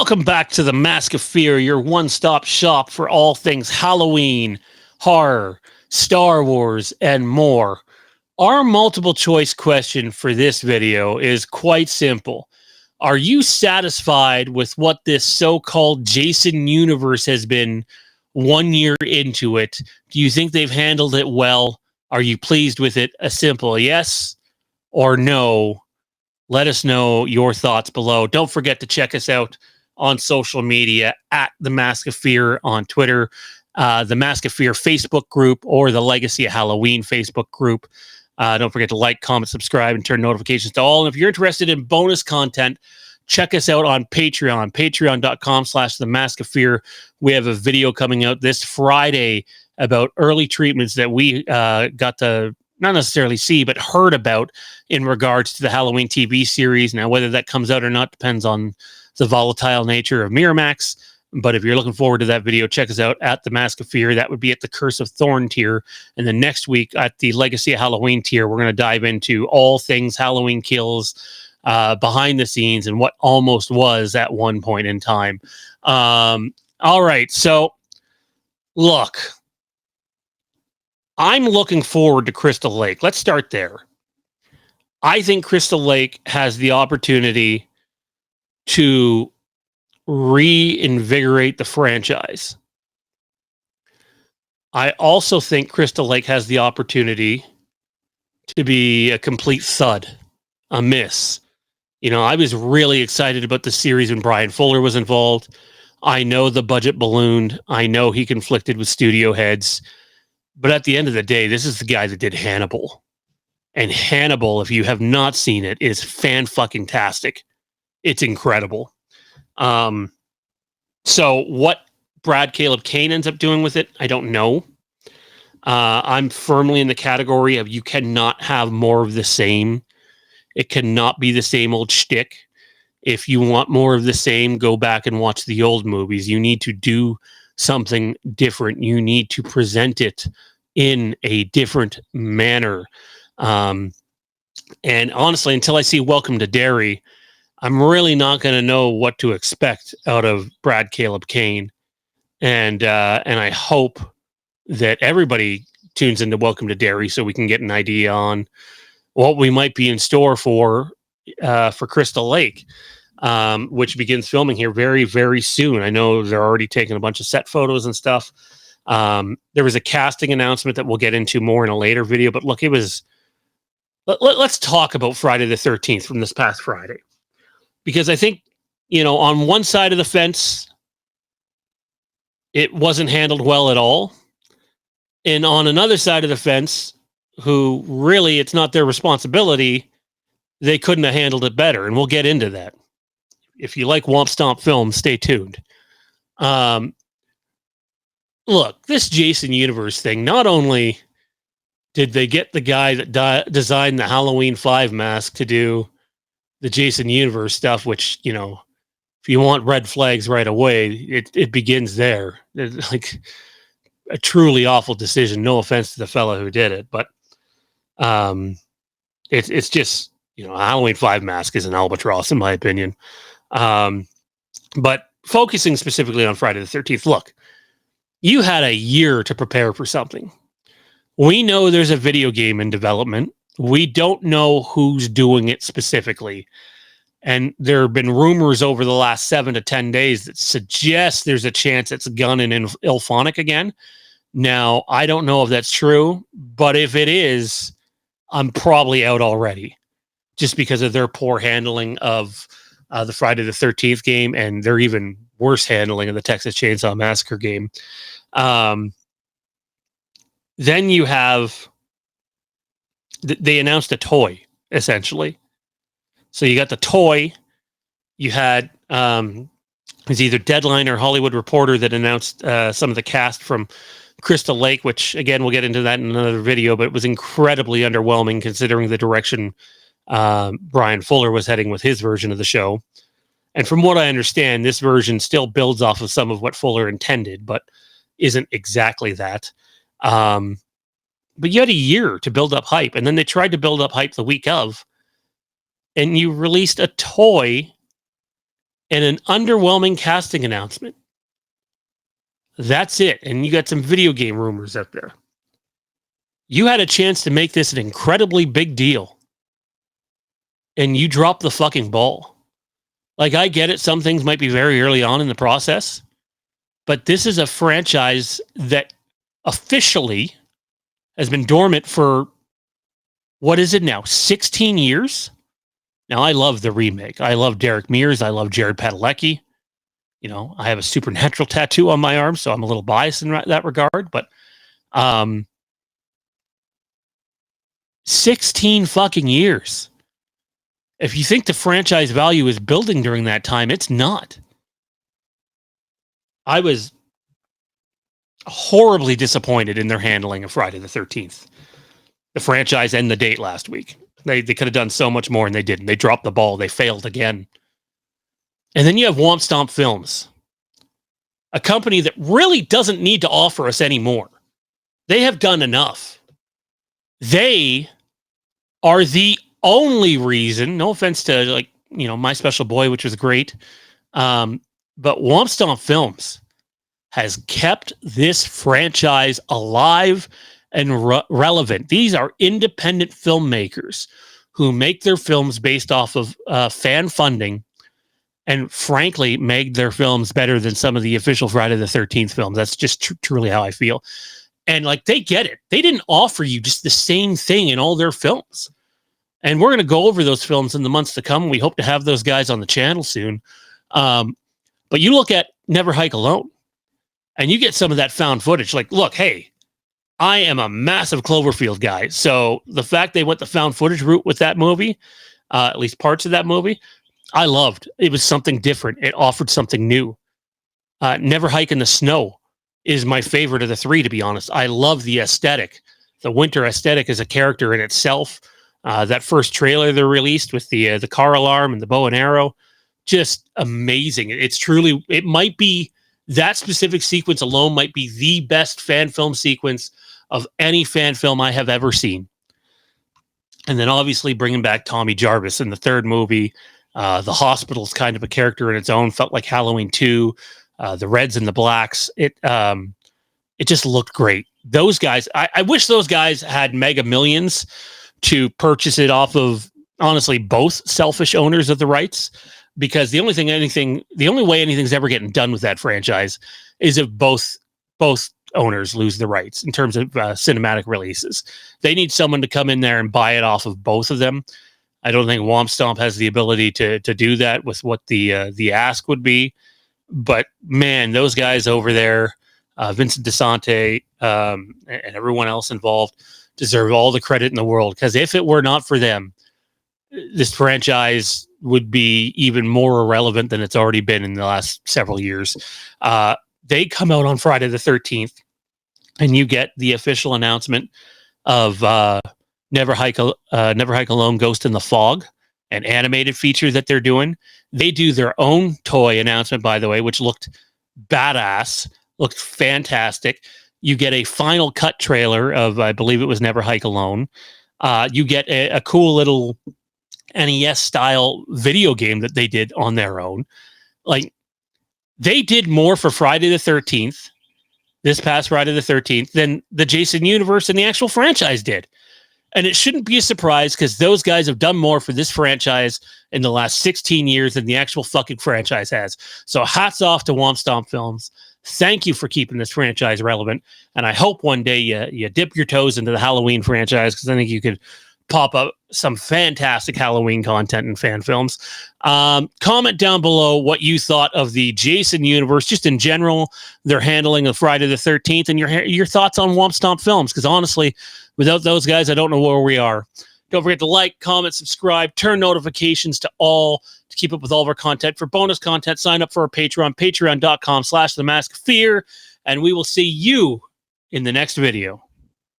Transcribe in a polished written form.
Welcome back to the Mask of Fear, your one-stop shop for all things Halloween, horror, Star Wars, and more. Our multiple choice question for this video is quite simple. Are you satisfied with what this so-called Jason universe has been 1 year into it? Do you think they've handled it well? Are you pleased with it? A simple yes or no. Let us know your thoughts below. Don't forget to check us out on social media at The Mask of Fear on Twitter, the Mask of Fear Facebook group, or the Legacy of Halloween Facebook group. Don't forget to like, comment, subscribe, and turn notifications to all. And if you're interested in bonus content, check us out on Patreon, patreon.com/The Mask of Fear. We have a video coming out this Friday about early treatments that we got to not necessarily see, but heard about in regards to the Halloween TV series. Now, whether that comes out or not depends on the volatile nature of Miramax. But if you're looking forward to that video, check us out at The Mask of Fear. That would be at the Curse of Thorn tier. And then next week at the Legacy of Halloween tier, we're going to dive into all things Halloween Kills, behind the scenes, and what almost was at one point in time. All right. So, look, I'm looking forward to Crystal Lake. Let's start there. I think Crystal Lake has the opportunity to reinvigorate the franchise. I also think Crystal Lake has the opportunity to be a complete thud, a miss. You know, I was really excited about the series when Brian Fuller was involved. I know the budget ballooned. I know he conflicted with studio heads. But at the end of the day, this is the guy that did Hannibal. And Hannibal, if you have not seen it, is fan-fucking-tastic. It's incredible. So what Brad Caleb Kane ends up doing with it, I don't know. I'm firmly in the category of you cannot have more of the same. It cannot be the same old shtick. If you want more of the same, go back and watch the old movies. You need to do something different. You need to present it in a different manner. And honestly, until I see Welcome to Derry, I'm really not going to know what to expect out of Brad Caleb Kane. And I hope that everybody tunes into Welcome to Derry so we can get an idea on what we might be in store for Crystal Lake, which begins filming here very, very soon. I know they're already taking a bunch of set photos and stuff. There was a casting announcement that we'll get into more in a later video, but look, it was, let's talk about Friday the 13th from this past Friday, because I think, you know, on one side of the fence, it wasn't handled well at all. And on another side of the fence, who really, it's not their responsibility, they couldn't have handled it better. And we'll get into that. If you like Womp Stomp films, stay tuned. Look, this Jason Universe thing, not only did they get the guy that designed the Halloween 5 mask to do the Jason Universe stuff, which, you know, if you want red flags right away, it begins there. It's like a truly awful decision. No offense to the fellow who did it, but it's just, you know, a Halloween 5 mask is an albatross in my opinion. But focusing specifically on Friday the 13th, look, you had a year to prepare for something. We know there's a video game in development. We don't know who's doing it specifically. And there have been rumors over the last 7 to 10 days that suggest there's a chance it's Gunn and Ilphonic again. Now, I don't know if that's true, but if it is, I'm probably out already just because of their poor handling of the Friday the 13th game, and their even worse handling of the Texas Chainsaw Massacre game. Then you have, they announced a toy, essentially. So you got the toy, you had, it was either Deadline or Hollywood Reporter that announced some of the cast from Crystal Lake, which, again, we'll get into that in another video, but it was incredibly underwhelming considering the direction Brian Fuller was heading with his version of the show. And from what I understand, this version still builds off of some of what Fuller intended, but isn't exactly that. But you had a year to build up hype, and then they tried to build up hype the week of, and you released a toy and an underwhelming casting announcement. That's it. And you got some video game rumors out there. You had a chance to make this an incredibly big deal, and you dropped the fucking ball. Like, I get it. Some things might be very early on in the process, but this is a franchise that officially has been dormant for, what is it now, 16 years? Now, I love the remake. I love Derek Mears. I love Jared Padalecki. You know, I have a Supernatural tattoo on my arm, so I'm a little biased in that regard. But 16 fucking years. If you think the franchise value is building during that time, it's not. I was horribly disappointed in their handling of Friday the 13th. The franchise and the date last week. They could have done so much more, and they didn't. They dropped the ball. They failed again. And then you have Womp Stomp Films, a company that really doesn't need to offer us any more. They have done enough. They are the only reason, no offense to, like, you know, My Special Boy, which was great, but Womp Stomp Films has kept this franchise alive and relevant. These are independent filmmakers who make their films based off of fan funding, and frankly made their films better than some of the official Friday the 13th films. That's just truly how I feel. And like, they get it. They didn't offer you just the same thing in all their films. And we're going to go over those films in the months to come. We hope to have those guys on the channel soon. But you look at Never Hike Alone, and you get some of that found footage. Like, look, hey, I am a massive Cloverfield guy. So the fact they went the found footage route with that movie, at least parts of that movie, I loved. It was something different. It offered something new. Never Hike in the Snow is my favorite of the three, to be honest. I love the aesthetic. The winter aesthetic is a character in itself. That first trailer they released with the car alarm and the bow and arrow, just amazing. It's truly, it might be, that specific sequence alone might be the best fan film sequence of any fan film I have ever seen. And then obviously bringing back Tommy Jarvis in the third movie. The hospital's kind of a character in its own, felt like Halloween 2. The reds and the blacks, it just looked great. Those guys, I wish those guys had mega millions to purchase it off of, honestly, both selfish owners of the rights, because the only way anything's ever getting done with that franchise is if both owners lose the rights in terms of cinematic releases. They need someone to come in there and buy it off of both of them. I don't think Womp Stomp has the ability to do that with what the ask would be. But man, those guys over there, Vincent DeSante, and everyone else involved, deserve all the credit in the world. Because if it were not for them, this franchise would be even more irrelevant than it's already been in the last several years. They come out on Friday the 13th, and you get the official announcement of Never Hike Alone, Ghost in the Fog, an animated feature that they're doing. They do their own toy announcement, by the way, which looked badass, looked fantastic. You get a final cut trailer of, I believe it was Never Hike Alone. You get a cool little NES style video game that they did on their own. Like, they did more for Friday the 13th, this past Friday the 13th, than the Jason universe and the actual franchise did. And it shouldn't be a surprise, because those guys have done more for this franchise in the last 16 years than the actual fucking franchise has. So hats off to Womp Stomp Films. Thank you for keeping this franchise relevant. And I hope one day you dip your toes into the Halloween franchise, because I think you could pop up some fantastic Halloween content and fan films. Comment down below what you thought of the Jason universe, just in general, their handling of Friday the 13th, and your thoughts on Womp Stomp Films. Because honestly, without those guys, I don't know where we are. Don't forget to like, comment, subscribe, turn notifications to all to keep up with all of our content. For bonus content, sign up for our Patreon, patreon.com/themaskofear, and we will see you in the next video.